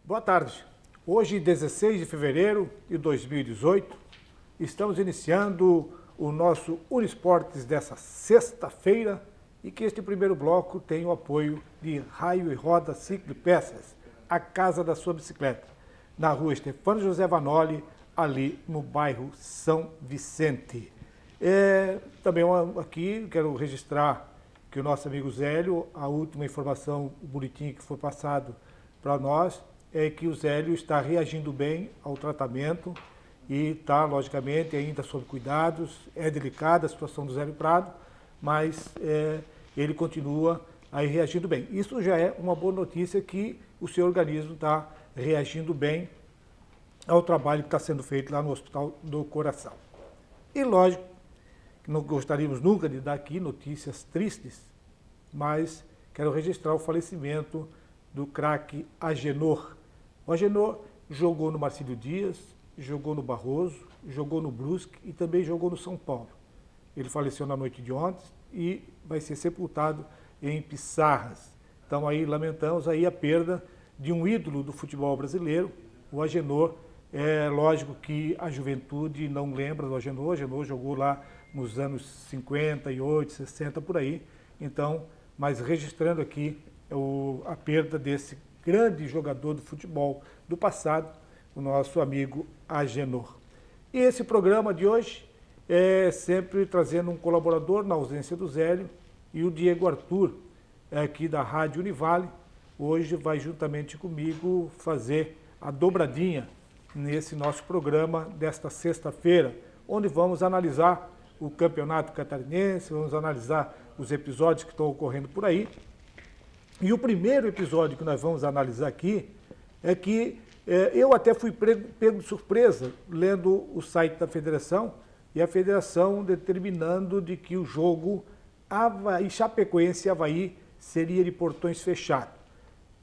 Boa tarde. Hoje, 16 de fevereiro de 2018, estamos iniciando o nosso Uniesportes dessa sexta-feira e que este primeiro bloco tem o apoio de Raio e Roda Ciclo e Peças, a casa da sua bicicleta, na rua Estefano José Vanoli, ali no bairro São Vicente. Também aqui quero registrar que o nosso amigo Zélio, a última informação, o boletim que foi passado para nós, é que o Zélio está reagindo bem ao tratamento e está, logicamente, ainda sob cuidados. É delicada a situação do Zélio Prado, mas ele continua aí reagindo bem. Isso já é uma boa notícia, que o seu organismo está reagindo bem ao trabalho que está sendo feito lá no Hospital do Coração. E, lógico, que não gostaríamos nunca de dar aqui notícias tristes, mas quero registrar o falecimento do craque Agenor. O Agenor jogou no Marcílio Dias, jogou no Barroso, jogou no Brusque e também jogou no São Paulo. Ele faleceu na noite de ontem e vai ser sepultado em Pissarras. Então aí lamentamos aí a perda de um ídolo do futebol brasileiro, o Agenor. É lógico que a juventude não lembra do Agenor. O Agenor jogou lá nos anos 58, 60, por aí. Então, mas registrando aqui a perda desse grande jogador do futebol do passado, o nosso amigo Agenor. E esse programa de hoje é sempre trazendo um colaborador na ausência do Zélio, e o Diego Arthur, aqui da Rádio Univale, hoje vai juntamente comigo fazer a dobradinha nesse nosso programa desta sexta-feira, onde vamos analisar o Campeonato Catarinense, vamos analisar os episódios que estão ocorrendo por aí. E o primeiro episódio que nós vamos analisar aqui é que eu até fui pego de surpresa lendo o site da federação, e a federação determinando de que o jogo Chapecoense e Avaí seria de portões fechados.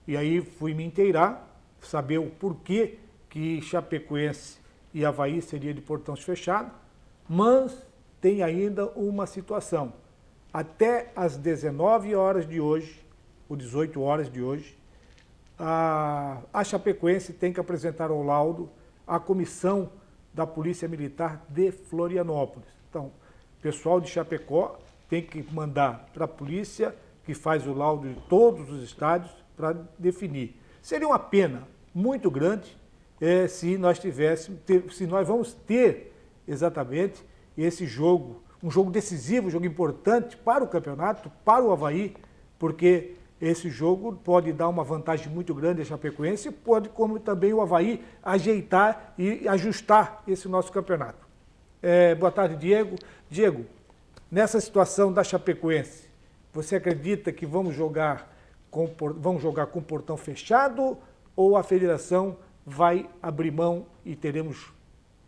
E aí fui me inteirar, saber o porquê que Chapecoense e Avaí seria de portões fechados, mas tem ainda uma situação. Até às 19 horas de hoje, ou 18 horas de hoje, a Chapecoense tem que apresentar ao laudo à comissão da Polícia Militar de Florianópolis. Então, o pessoal de Chapecó tem que mandar para a polícia, que faz o laudo de todos os estádios, para definir. Seria uma pena muito grande se nós vamos ter exatamente esse jogo, um jogo decisivo, um jogo importante para o campeonato, para o Avaí, porque esse jogo pode dar uma vantagem muito grande à Chapecoense, pode, como também o Avaí, ajeitar e ajustar esse nosso campeonato. Boa tarde, Diego. Diego, nessa situação da Chapecoense, você acredita que vamos jogar com portão fechado, ou a federação vai abrir mão e teremos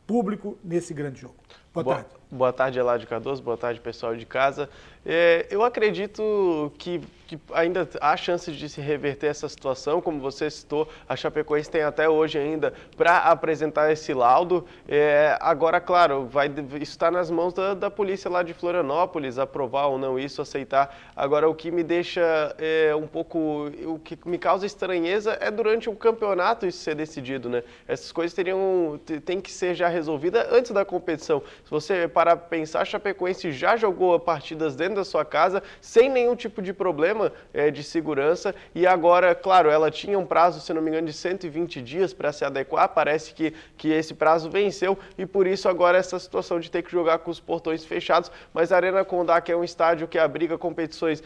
público nesse grande jogo? Boa tarde. Boa tarde, Eladio Cardoso. Boa tarde, pessoal de casa. Eu acredito que ainda há chance de se reverter essa situação. Como você citou, a Chapecoense tem até hoje ainda para apresentar esse laudo. Agora, claro, isso está nas mãos da polícia lá de Florianópolis, aprovar ou não isso, aceitar. Agora, o que me deixa o que me causa estranheza é durante um campeonato isso ser decidido, né? Essas coisas têm que ser já resolvidas antes da competição. Se você parar para pensar, a Chapecoense já jogou partidas dentro da sua casa sem nenhum tipo de problema de segurança, e agora, claro, ela tinha um prazo, se não me engano, de 120 dias para se adequar. Parece que esse prazo venceu, e por isso agora essa situação de ter que jogar com os portões fechados. Mas a Arena Condá, que é um estádio que abriga competições,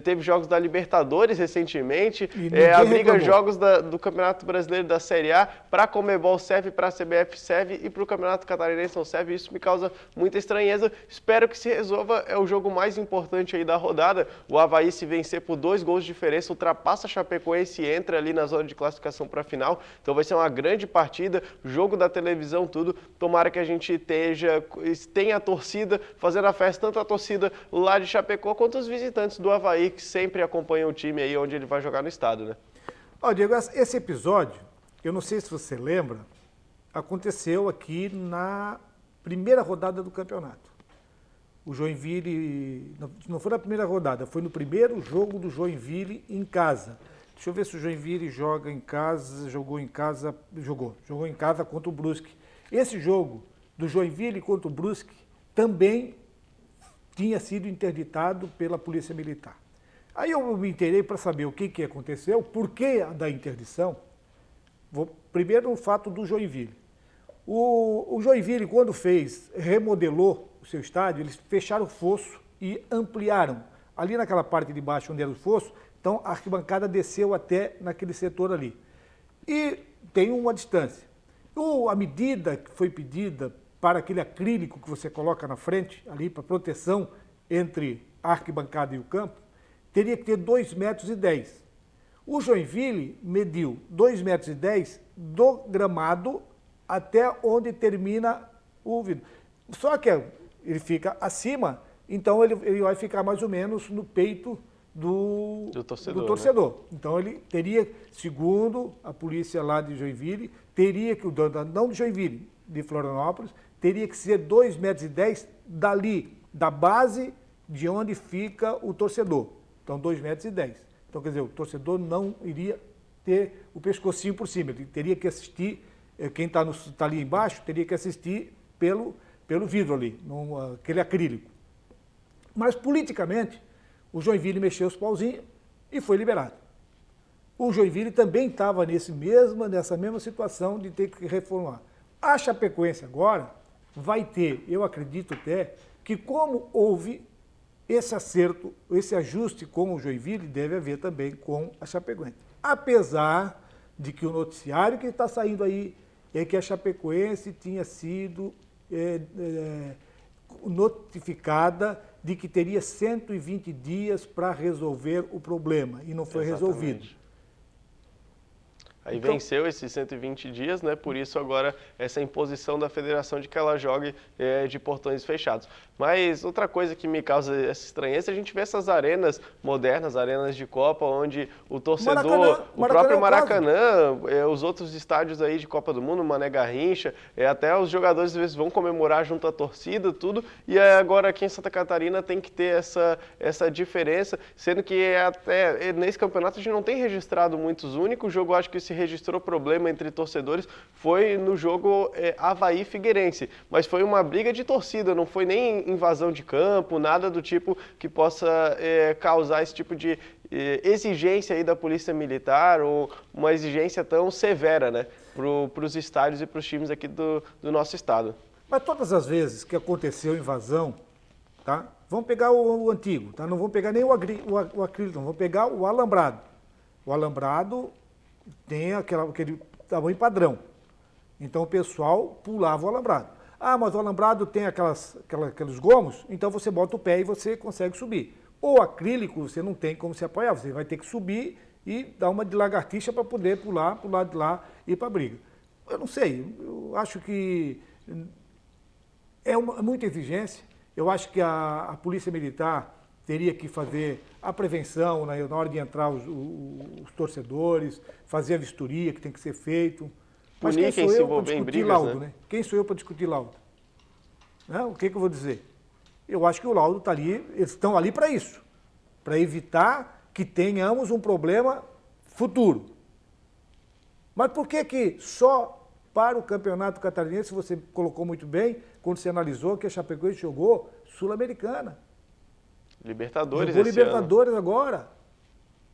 teve jogos da Libertadores recentemente, abriga jogos do Campeonato Brasileiro da Série A, para a Conmebol serve, para a CBF serve, e para o Campeonato Catarinense não serve. Isso me causa muita estranheza. Espero que se resolva. É o jogo mais importante aí da rodada. O Avaí, se vencer por 2 gols de diferença, ultrapassa a Chapecoense e entra ali na zona de classificação para a final. Então vai ser uma grande partida, jogo da televisão, tudo. Tomara que a gente tenha a torcida fazendo a festa, tanto a torcida lá de Chapecó quanto os visitantes do Avaí, que sempre acompanham o time aí onde ele vai jogar no estado, né? Diego, esse episódio, eu não sei se você lembra, aconteceu aqui na primeira rodada do campeonato. O Joinville, não foi na primeira rodada, foi no primeiro jogo do Joinville em casa. Deixa eu ver se o Joinville jogou em casa contra o Brusque. Esse jogo do Joinville contra o Brusque também tinha sido interditado pela Polícia Militar. Aí eu me inteirei para saber o que aconteceu, por que da interdição. Primeiro o fato do Joinville. O Joinville, quando remodelou o seu estádio, eles fecharam o fosso e ampliaram. Ali naquela parte de baixo onde era o fosso, então a arquibancada desceu até naquele setor ali. E tem uma distância. A medida que foi pedida para aquele acrílico que você coloca na frente, ali para proteção entre a arquibancada e o campo, teria que ter 2,10 metros. O Joinville mediu 2,10 metros do gramado até onde termina o vidro. Só que ele fica acima, então ele vai ficar mais ou menos no peito do torcedor. Né? Então ele teria, segundo a polícia lá de Joinville, teria que, não de Joinville, de Florianópolis, teria que ser 2,10 metros dali, da base de onde fica o torcedor. Então 2,10 metros. Então, quer dizer, o torcedor não iria ter o pescocinho por cima, ele teria que assistir, quem está ali embaixo, teria que assistir pelo vidro ali, aquele acrílico. Mas, politicamente, o Joinville mexeu os pauzinhos e foi liberado. O Joinville também estava nessa mesma situação de ter que reformar. A Chapecoense agora vai ter, eu acredito até, que como houve esse acerto, esse ajuste com o Joinville, deve haver também com a Chapecoense. Apesar de que o noticiário que está saindo aí é que a Chapecoense tinha sido notificada de que teria 120 dias para resolver o problema e não foi resolvido. Aí então, venceu esses 120 dias, né? Por isso agora essa imposição da federação de que ela jogue de portões fechados. Mas outra coisa que me causa essa estranheza, a gente vê essas arenas modernas, arenas de Copa, onde o torcedor, o próprio Maracanã, os outros estádios aí de Copa do Mundo, Mané Garrincha, até os jogadores às vezes vão comemorar junto à torcida, tudo, e agora aqui em Santa Catarina tem que ter essa diferença, sendo que até nesse campeonato a gente não tem registrado muitos únicos. O jogo, acho que se registrou problema entre torcedores foi no jogo Avaí Figueirense, mas foi uma briga de torcida, não foi nem invasão de campo, nada do tipo que possa causar esse tipo de exigência aí da Polícia Militar ou uma exigência tão severa, né, para os estádios e para os times aqui do nosso estado. Mas todas as vezes que aconteceu invasão, tá? Vamos pegar o antigo, tá? Não vamos pegar nem o acrílico, não, vamos pegar o alambrado. O alambrado tem aquele tamanho padrão. Então o pessoal pulava o alambrado. Ah, mas o alambrado tem aqueles gomos, então você bota o pé e você consegue subir. O acrílico você não tem como se apoiar, você vai ter que subir e dar uma de lagartixa para poder pular para o lado de lá e ir para a briga. Eu não sei, eu acho que é muita exigência. Eu acho que a Polícia Militar teria que fazer a prevenção na hora de entrar os torcedores, fazer a vistoria que tem que ser feito. Mas quem sou eu para discutir laudo, né? Quem sou eu para discutir laudo? Né? O que eu vou dizer? Eu acho que o laudo está ali, eles estão ali para isso, para evitar que tenhamos um problema futuro. Mas por que só para o Campeonato Catarinense, você colocou muito bem, quando você analisou que a Chapecoense jogou Sul-Americana? Libertadores jogou Libertadores agora.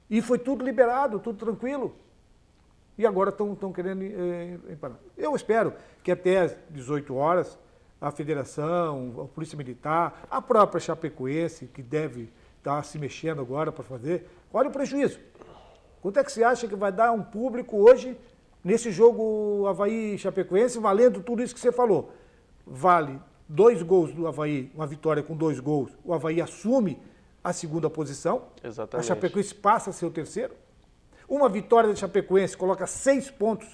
E foi tudo liberado, tudo tranquilo. E agora estão querendo parar. Eu espero que até às 18 horas a Federação, a Polícia Militar, a própria Chapecoense, que deve estar se mexendo agora para fazer, olha o prejuízo. Quanto é que você acha que vai dar um público hoje nesse jogo Avaí-Chapecoense, valendo tudo isso que você falou? Vale 2 gols do Avaí, uma vitória com 2 gols, o Avaí assume a segunda posição. Exatamente. A Chapecoense passa a ser o terceiro. Uma vitória da Chapecoense coloca 6 pontos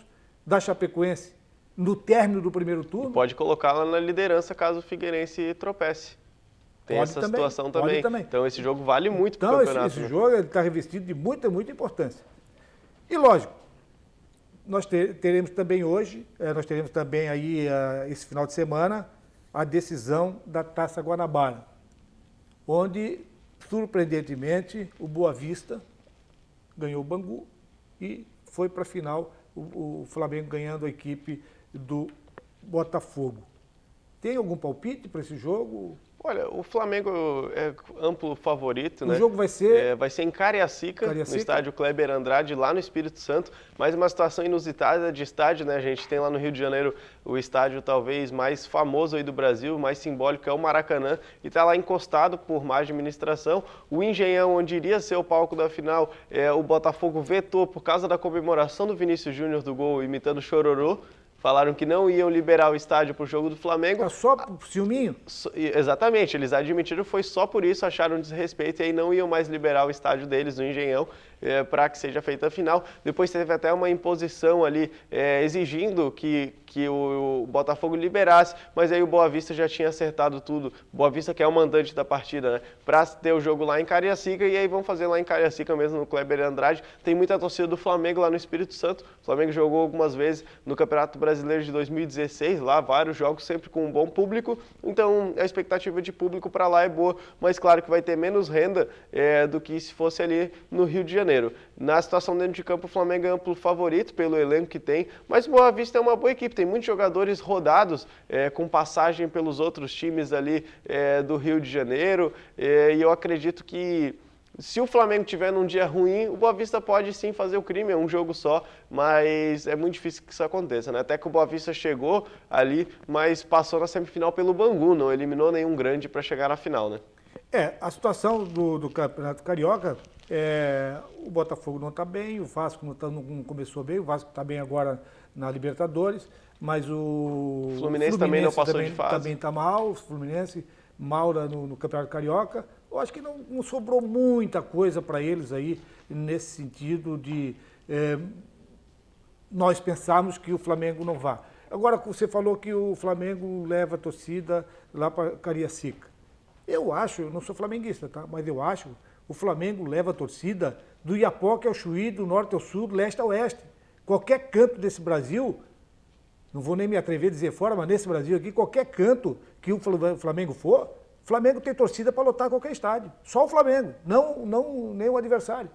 da Chapecoense no término do primeiro turno. E pode colocá-la na liderança caso o Figueirense tropece. Tem essa situação também. Então esse jogo vale muito para o campeonato. Esse jogo está revestido de muita importância. E lógico, nós teremos também hoje, nós teremos também aí esse final de semana, a decisão da Taça Guanabara, onde, surpreendentemente, o Boa Vista ganhou o Bangu e foi para a final, o Flamengo ganhando a equipe do Botafogo. Tem algum palpite para esse jogo? Olha, o Flamengo é amplo favorito, né? O jogo vai ser... vai ser em Cariacica, no estádio Kleber Andrade, lá no Espírito Santo. Mais uma situação inusitada de estádio, né? A gente tem lá no Rio de Janeiro o estádio talvez mais famoso aí do Brasil, mais simbólico, é o Maracanã, e está lá encostado por má administração. O Engenhão, onde iria ser o palco da final, o Botafogo vetou por causa da comemoração do Vinícius Júnior do gol, imitando o Chororô. Falaram que não iam liberar o estádio para o jogo do Flamengo. É só por ciúminho? Exatamente, eles admitiram, foi só por isso, acharam desrespeito e aí não iam mais liberar o estádio deles, no Engenhão, para que seja feita a final. Depois teve até uma imposição ali, exigindo que o Botafogo liberasse, mas aí o Boa Vista já tinha acertado tudo. Boa Vista, que é o mandante da partida, né? Para ter o jogo lá em Cariacica, e aí vão fazer lá em Cariacica mesmo, no Kleber Andrade. Tem muita torcida do Flamengo lá no Espírito Santo. O Flamengo jogou algumas vezes no Campeonato Brasileiro de 2016, lá vários jogos, sempre com um bom público. Então a expectativa de público para lá é boa, mas claro que vai ter menos renda do que se fosse ali no Rio de Janeiro. Na situação dentro de campo, o Flamengo é amplo favorito pelo elenco que tem, mas o Boa Vista é uma boa equipe. Tem muitos jogadores rodados, com passagem pelos outros times ali do Rio de Janeiro, e eu acredito que se o Flamengo tiver num dia ruim, o Boa Vista pode sim fazer o crime, é um jogo só, mas é muito difícil que isso aconteça, né? Até que o Boa Vista chegou ali, mas passou na semifinal pelo Bangu, não eliminou nenhum grande para chegar na final, né? A situação do Campeonato Carioca, o Botafogo não está bem, o Vasco não começou bem, o Vasco está bem agora na Libertadores, mas o Fluminense também não passou de fase. Também está mal, o Fluminense mal no Campeonato Carioca. Eu acho que não sobrou muita coisa para eles aí, nesse sentido de nós pensarmos que o Flamengo não vá. Agora, você falou que o Flamengo leva a torcida lá para Cariacica. Eu acho, eu não sou flamenguista, tá? Mas eu acho o Flamengo leva a torcida do Iapoque ao Chuí, do norte ao sul, do leste ao oeste. Qualquer canto desse Brasil, não vou nem me atrever a dizer fora, mas nesse Brasil aqui, qualquer canto que o Flamengo for, o Flamengo tem torcida para lotar qualquer estádio. Só o Flamengo, não nem o adversário.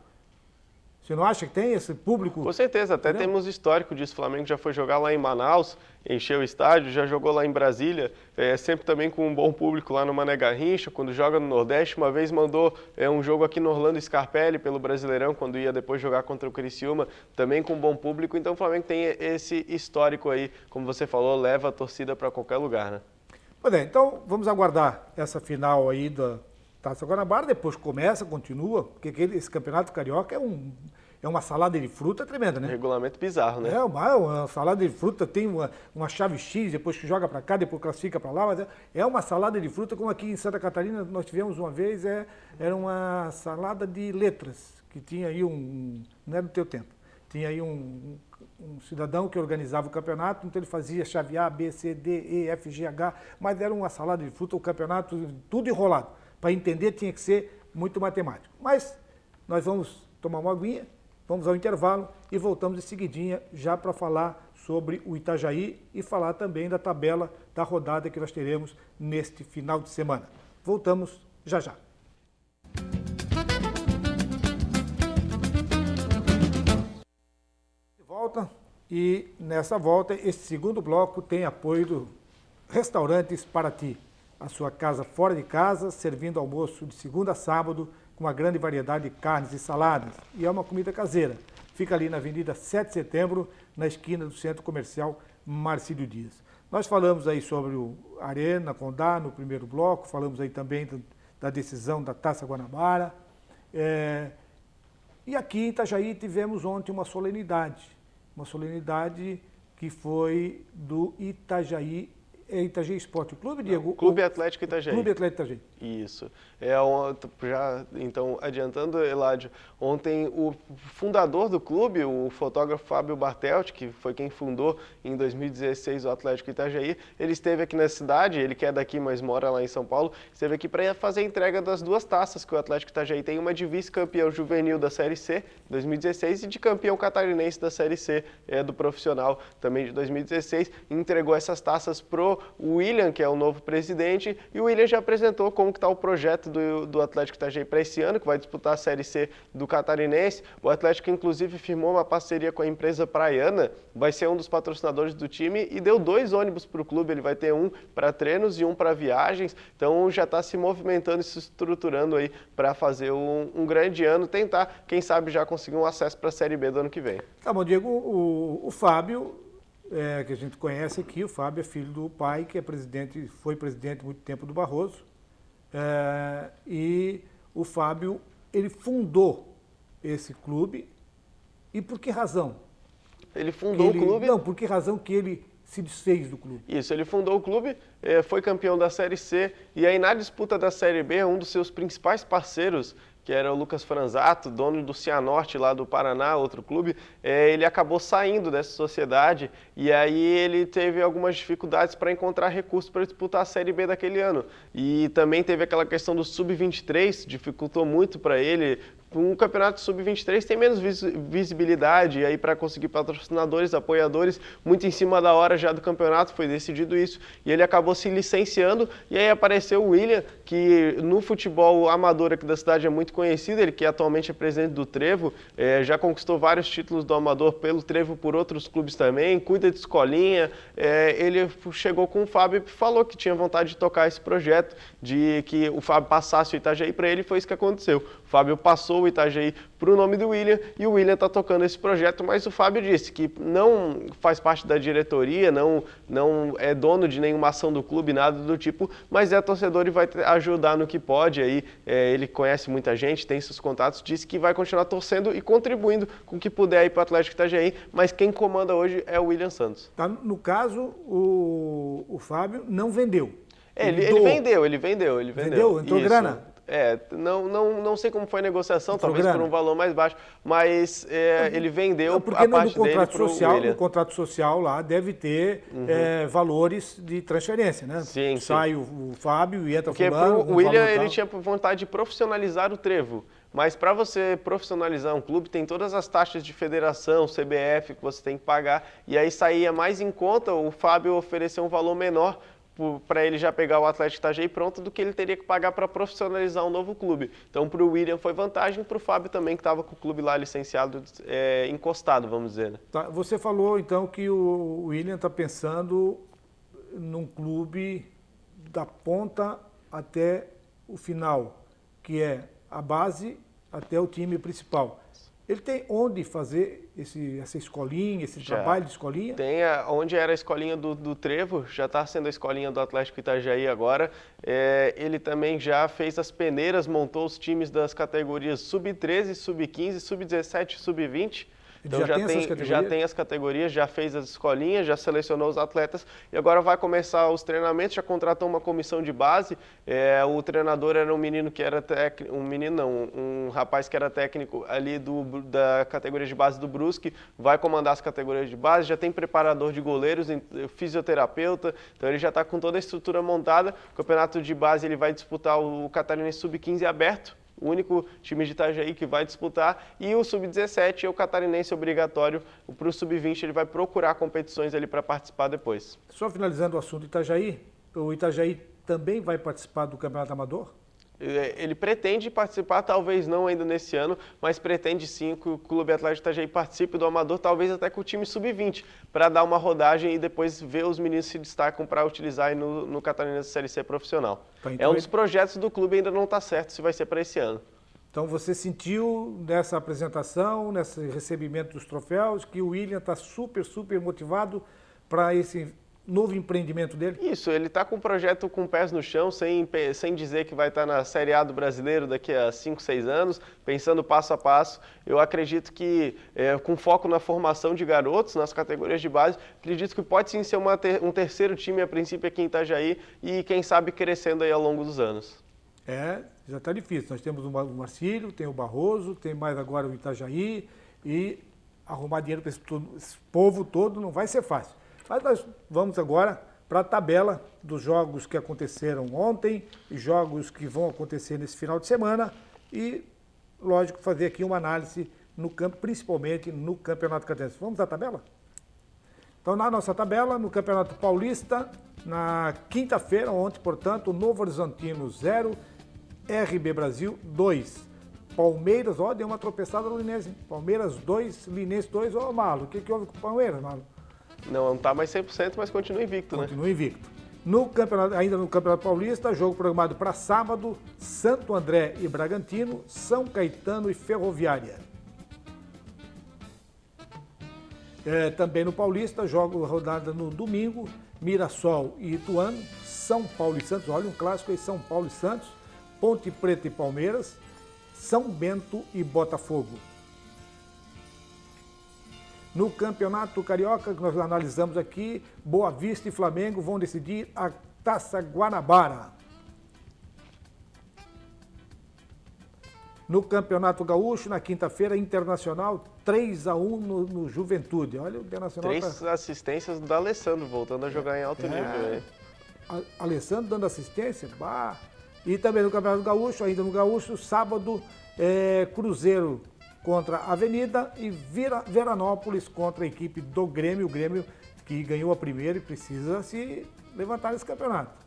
Você não acha que tem esse público? Com certeza, até temos histórico disso. O Flamengo já foi jogar lá em Manaus, encheu o estádio, já jogou lá em Brasília, sempre também com um bom público lá no Mané Garrincha. Quando joga no Nordeste, uma vez mandou um jogo aqui no Orlando Scarpelli pelo Brasileirão, quando ia depois jogar contra o Criciúma, também com um bom público. Então o Flamengo tem esse histórico aí, como você falou, leva a torcida para qualquer lugar, né? Pois é, então vamos aguardar essa final aí da Taça Guanabara, depois continua, porque esse campeonato carioca é uma salada de fruta tremenda, né? Regulamento bizarro, né? É uma salada de fruta, tem uma chave X, depois que joga para cá, depois classifica para lá, mas é uma salada de fruta, como aqui em Santa Catarina nós tivemos uma vez, era uma salada de letras, que tinha aí não era do teu tempo, tinha aí um cidadão que organizava o campeonato, então ele fazia chave A, B, C, D, E, F, G, H, mas era uma salada de fruta, o campeonato tudo enrolado. Para entender tinha que ser muito matemático. Mas nós vamos tomar uma aguinha, vamos ao intervalo e voltamos em seguidinha já para falar sobre o Itajaí e falar também da tabela da rodada que nós teremos neste final de semana. Voltamos já já. Volta, e nessa volta, este segundo bloco tem apoio do Restaurantes Paraty, a sua casa fora de casa, servindo almoço de segunda a sábado, com uma grande variedade de carnes e saladas, e é uma comida caseira. Fica ali na Avenida 7 de Setembro, na esquina do Centro Comercial Marcílio Dias. Nós falamos aí sobre o Arena Condá no primeiro bloco, falamos aí também da decisão da Taça Guanabara, e aqui em Itajaí tivemos ontem uma solenidade que foi do Itajaí Esporte Clube, Diego? Clube Atlético Itajaí. Clube Atlético Itajaí. Isso. Já, então, adiantando, Eládio, ontem o fundador do clube, o fotógrafo Fábio Bartelt, que foi quem fundou em 2016 o Atlético Itajaí, ele esteve aqui na cidade, ele que é daqui, mas mora lá em São Paulo, esteve aqui para fazer a entrega das duas taças que o Atlético Itajaí tem, uma de vice-campeão juvenil da Série C, 2016, e de campeão catarinense da Série C, do profissional, também de 2016, e entregou essas taças pro entrou o William, que é o novo presidente, e o William já apresentou como que está o projeto do Atlético Itajaí para esse ano, que vai disputar a Série C do Catarinense. O Atlético, inclusive, firmou uma parceria com a empresa Praiana, vai ser um dos patrocinadores do time e deu 2 ônibus para o clube. Ele vai ter um para treinos e um para viagens, então já está se movimentando e se estruturando aí para fazer um grande ano, tentar, quem sabe, já conseguir um acesso para a Série B do ano que vem. Tá bom, Diego, o Fábio, que a gente conhece aqui, o Fábio é filho do pai, que foi presidente muito tempo do Barroso, e o Fábio, ele fundou esse clube, e por que razão? Ele fundou o clube? Não, por que razão que ele se desfez do clube? Isso, ele fundou o clube, foi campeão da Série C, e aí na disputa da Série B, um dos seus principais parceiros, que era o Lucas Franzato, dono do Cianorte lá do Paraná, outro clube, ele acabou saindo dessa sociedade e aí ele teve algumas dificuldades para encontrar recursos para disputar a Série B daquele ano. E também teve aquela questão do Sub-23, dificultou muito para ele. Um campeonato sub-23 tem menos visibilidade, e aí para conseguir patrocinadores, apoiadores, muito em cima da hora já do campeonato foi decidido isso, e ele acabou se licenciando, e aí apareceu o William, que no futebol amador aqui da cidade é muito conhecido, ele que atualmente é presidente do Trevo, já conquistou vários títulos do amador pelo Trevo por outros clubes também, cuida de escolinha, ele chegou com o Fábio e falou que tinha vontade de tocar esse projeto, de que o Fábio passasse o Itajaí para ele, e foi isso que aconteceu. O Fábio passou o Itajaí para o nome do William e o William está tocando esse projeto, mas o Fábio disse que não faz parte da diretoria, não é dono de nenhuma ação do clube, nada do tipo, mas é torcedor e vai ajudar no que pode. Aí, ele conhece muita gente, tem seus contatos, disse que vai continuar torcendo e contribuindo com o que puder aí para o Atlético Itajaí, mas quem comanda hoje é o William Santos. Tá, no caso, o Fábio não vendeu. Ele vendeu. Vendeu? Entrou Isso. grana? Não sei como foi a negociação, talvez por um valor mais baixo, mas ele vendeu a parte dele para o William. No contrato social lá deve ter valores de transferência, né? Sim, sai o Fábio e entra porque fulano. Porque o William ele tinha vontade de profissionalizar o Trevo, mas para você profissionalizar um clube tem todas as taxas de federação, CBF que você tem que pagar, e aí saía mais em conta o Fábio oferecer um valor menor para ele já pegar o Atlético Itajaí pronto do que ele teria que pagar para profissionalizar um novo clube. Então, para o William foi vantagem, para o Fábio também, que estava com o clube lá licenciado, encostado, vamos dizer. Né? Tá, você falou, então, que o William está pensando num clube da ponta até o final, que é a base até o time principal. Ele tem onde fazer essa escolinha, esse trabalho de escolinha? Tem onde era a escolinha do Trevo, já está sendo a escolinha do Atlético Itajaí agora. Ele também já fez as peneiras, montou os times das categorias Sub-13, Sub-15, Sub-17 e Sub-20. Então já tem as categorias, já fez as escolinhas, já selecionou os atletas e agora vai começar os treinamentos, já contratou uma comissão de base. O treinador era um menino que era um rapaz que era técnico ali da categoria de base do Brusque, vai comandar as categorias de base, já tem preparador de goleiros, fisioterapeuta, então ele já está com toda a estrutura montada. O campeonato de base ele vai disputar o Catarinense Sub-15 aberto, o único time de Itajaí que vai disputar, e o Sub-17 é o catarinense obrigatório. Para o Sub-20 ele vai procurar competições ali para participar depois. Só finalizando o assunto Itajaí, o Itajaí também vai participar do Campeonato Amador? Ele pretende participar, talvez não ainda nesse ano, mas pretende sim que o Clube Atlético Itajaí participe do Amador, talvez até com o time Sub-20, para dar uma rodagem e depois ver os meninos se destacam para utilizar aí no Catarinense Série C profissional. Tá, então um dos projetos do clube, ainda não está certo se vai ser para esse ano. Então você sentiu nessa apresentação, nesse recebimento dos troféus, que o William está super motivado para esse novo empreendimento dele? Isso, ele está com o projeto com pés no chão, sem dizer que vai estar na Série A do Brasileiro daqui a 5, 6 anos, pensando passo a passo. Eu acredito que, com foco na formação de garotos, nas categorias de base, acredito que pode sim ser um terceiro time, a princípio, aqui em Itajaí, e quem sabe crescendo aí ao longo dos anos. Já está difícil. Nós temos o Marcílio, tem o Barroso, tem mais agora o Itajaí, e arrumar dinheiro para esse povo todo não vai ser fácil. Mas nós vamos agora para a tabela dos jogos que aconteceram ontem e jogos que vão acontecer nesse final de semana e, lógico, fazer aqui uma análise no campo, principalmente no Campeonato Catarinense. Vamos à tabela? Então, na nossa tabela, no Campeonato Paulista, na quinta-feira, ontem, portanto, Novo Horizontino 0, RB Brasil 2. Palmeiras, ó, deu uma tropeçada no Linense. Palmeiras 2, Linense 2. Ó, Malo, o que houve com o Palmeiras, Malo? Não está mais 100%, mas continua invicto, né? Continua invicto. No campeonato, ainda no Campeonato Paulista, jogo programado para sábado, Santo André e Bragantino, São Caetano e Ferroviária. Também no Paulista, jogo rodada no domingo, Mirassol e Ituano, São Paulo e Santos, olha um clássico aí, São Paulo e Santos, Ponte Preta e Palmeiras, São Bento e Botafogo. No Campeonato Carioca, que nós analisamos aqui, Boa Vista e Flamengo vão decidir a Taça Guanabara. No Campeonato Gaúcho, na quinta-feira, Internacional 3-1 no Juventude. Olha, o Internacional... 3 assistências do Alessandro, voltando a jogar em alto nível. Né? Alessandro dando assistência, bah. E também no Campeonato Gaúcho, ainda no Gaúcho, sábado, Cruzeiro contra a Avenida e Veranópolis contra a equipe do Grêmio. O Grêmio que ganhou a primeira e precisa se levantar nesse campeonato.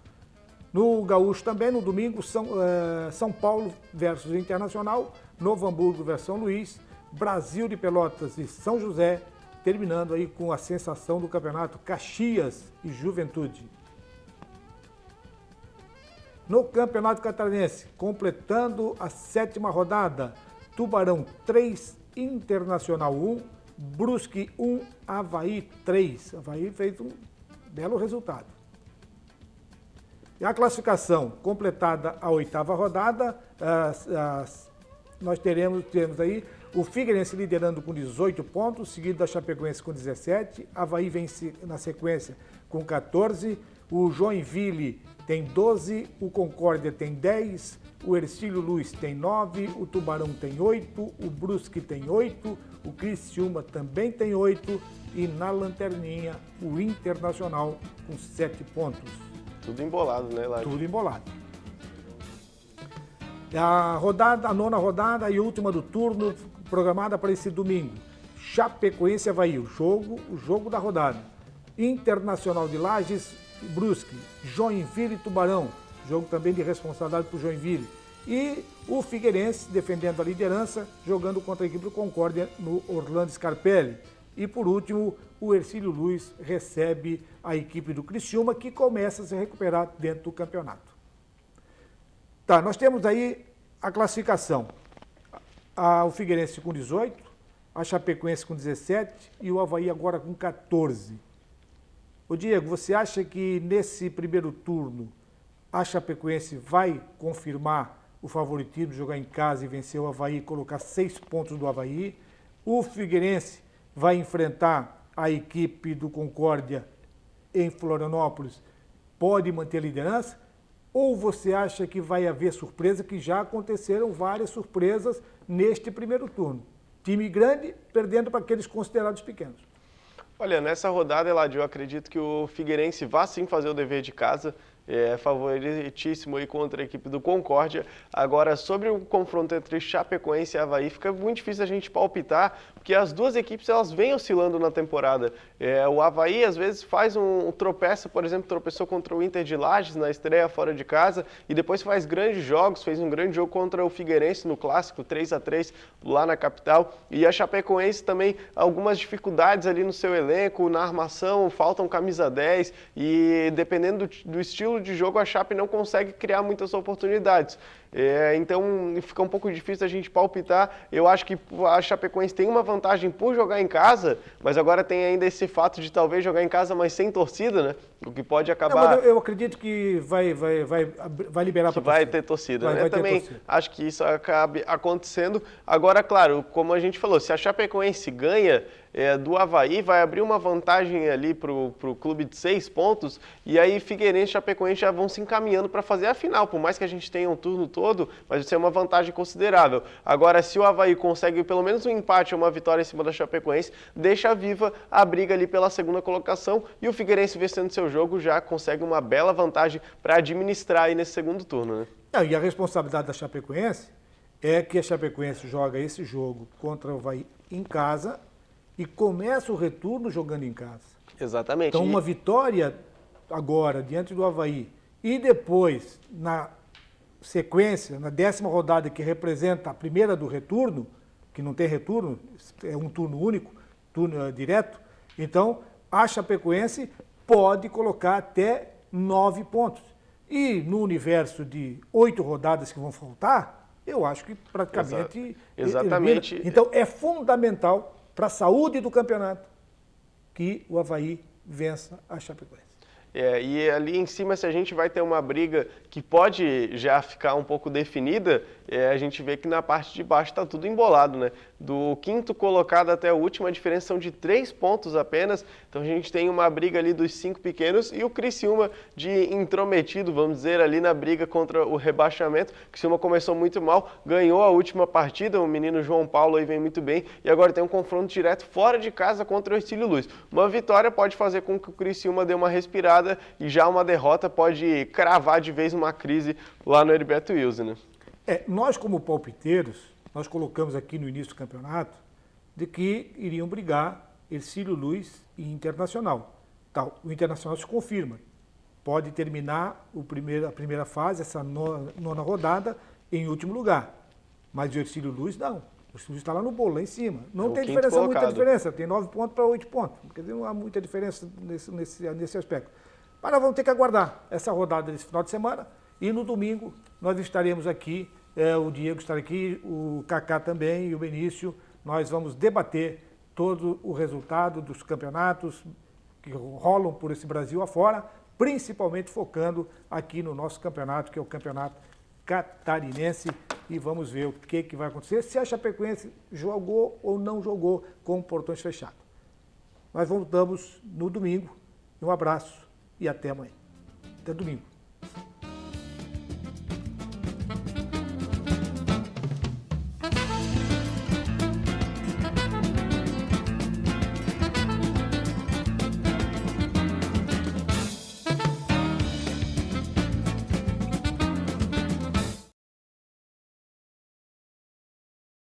No Gaúcho também, no domingo, São Paulo versus Internacional, Novo Hamburgo versus São Luís, Brasil de Pelotas e São José, terminando aí com a sensação do campeonato Caxias e Juventude. No Campeonato Catarinense, completando a 7ª rodada, Tubarão 3, Internacional 1, Brusque 1, Avaí 3. Avaí fez um belo resultado. E a classificação completada a 8ª rodada, nós temos aí o Figueirense liderando com 18 pontos, seguido da Chapecoense com 17, Avaí vem na sequência com 14, o Joinville tem 12, o Concórdia tem 10, o Hercílio Luz tem 9, o Tubarão tem 8, o Brusque tem 8, o Criciúma também tem 8 e na lanterninha o Internacional com 7 pontos. Tudo embolado, né, Ládio? Tudo embolado. A 9ª rodada e última do turno, programada para esse domingo. Chapecoense e Avaí, o jogo da rodada. Internacional de Lages, Brusque, Joinville e Tubarão, jogo também de responsabilidade para o Joinville. E o Figueirense defendendo a liderança, jogando contra a equipe do Concórdia no Orlando Scarpelli. E por último, o Hercílio Luz recebe a equipe do Criciúma, que começa a se recuperar dentro do campeonato. Tá, nós temos aí a classificação. O Figueirense com 18, a Chapecoense com 17 e o Avaí agora com 14. Ô Diego, você acha que nesse primeiro turno a Chapecoense vai confirmar o favoritismo, jogar em casa e vencer o Avaí e colocar 6 pontos do Avaí? O Figueirense vai enfrentar a equipe do Concórdia em Florianópolis, pode manter a liderança? Ou você acha que vai haver surpresa, que já aconteceram várias surpresas neste primeiro turno? Time grande perdendo para aqueles considerados pequenos. Olha, nessa rodada, Eladio, eu acredito que o Figueirense vá sim fazer o dever de casa. É favoritíssimo aí contra a equipe do Concórdia. Agora, sobre o confronto entre Chapecoense e Avaí, fica muito difícil a gente palpitar, porque as duas equipes elas vêm oscilando na temporada. O Avaí, às vezes, faz um tropeço, por exemplo, tropeçou contra o Inter de Lages na estreia fora de casa, e depois faz grandes jogos, fez um grande jogo contra o Figueirense no Clássico, 3-3 lá na capital. E a Chapecoense também, algumas dificuldades ali no seu elenco, na armação, faltam camisa 10, e dependendo do estilo de jogo, a Chape não consegue criar muitas oportunidades. Então fica um pouco difícil a gente palpitar. Eu acho que a Chapecoense tem uma vantagem por jogar em casa, mas agora tem ainda esse fato de talvez jogar em casa, mas sem torcida, né? O que pode acabar... Não, eu acredito que vai liberar para a torcida. Vai ter torcida. Eu também torcida. Acho que isso acabe acontecendo. Agora, claro, como a gente falou, se a Chapecoense ganha do Avaí, vai abrir uma vantagem ali para o clube de 6 pontos, e aí Figueirense e Chapecoense já vão se encaminhando para fazer a final, por mais que a gente tenha um turno todo, mas isso é uma vantagem considerável. Agora, se o Avaí consegue pelo menos um empate ou uma vitória em cima da Chapecoense, deixa viva a briga ali pela segunda colocação, e o Figueirense vencendo seu jogo já consegue uma bela vantagem para administrar aí nesse segundo turno, né? E a responsabilidade da Chapecoense é que a Chapecoense joga esse jogo contra o Avaí em casa e começa o retorno jogando em casa. Exatamente. Então, uma vitória agora diante do Avaí e depois, na sequência, na 10ª rodada, que representa a primeira do retorno, que não tem retorno, é um turno único, turno direto, então a Chapecoense pode colocar até 9 pontos. E no universo de 8 rodadas que vão faltar, eu acho que praticamente... Exatamente. Elimina. Então é fundamental para a saúde do campeonato que o Avaí vença a Chapecoense. E ali em cima, se a gente vai ter uma briga que pode já ficar um pouco definida, a gente vê que na parte de baixo está tudo embolado, né? Do 5º colocado até o último, a diferença são de 3 pontos apenas. Então a gente tem uma briga ali dos 5 pequenos e o Criciúma de intrometido, vamos dizer, ali na briga contra o rebaixamento. O Criciúma começou muito mal, ganhou a última partida, o menino João Paulo aí vem muito bem e agora tem um confronto direto fora de casa contra o Hercílio Luz. Uma vitória pode fazer com que o Criciúma dê uma respirada e já uma derrota pode cravar de vez uma crise lá no Heriberto Wilson, né? Nós como palpiteiros, nós colocamos aqui no início do campeonato de que iriam brigar Hercílio Luz e Internacional. O Internacional se confirma, pode terminar a primeira fase, essa nona rodada, em último lugar. Mas o Hercílio Luz não. O Hercílio Luz está lá no bolo, lá em cima. Não tem diferença, muita diferença. Tem 9 pontos para 8 pontos. Quer dizer, não há muita diferença nesse aspecto. Mas nós vamos ter que aguardar essa rodada desse final de semana. E no domingo nós estaremos aqui, o Diego estará aqui, o Kaká também e o Benício. Nós vamos debater todo o resultado dos campeonatos que rolam por esse Brasil afora, principalmente focando aqui no nosso campeonato, que é o Campeonato Catarinense. E vamos ver o que vai acontecer, se a Chapecoense jogou ou não jogou com portões fechados. Nós voltamos no domingo. Um abraço e até amanhã. Até domingo.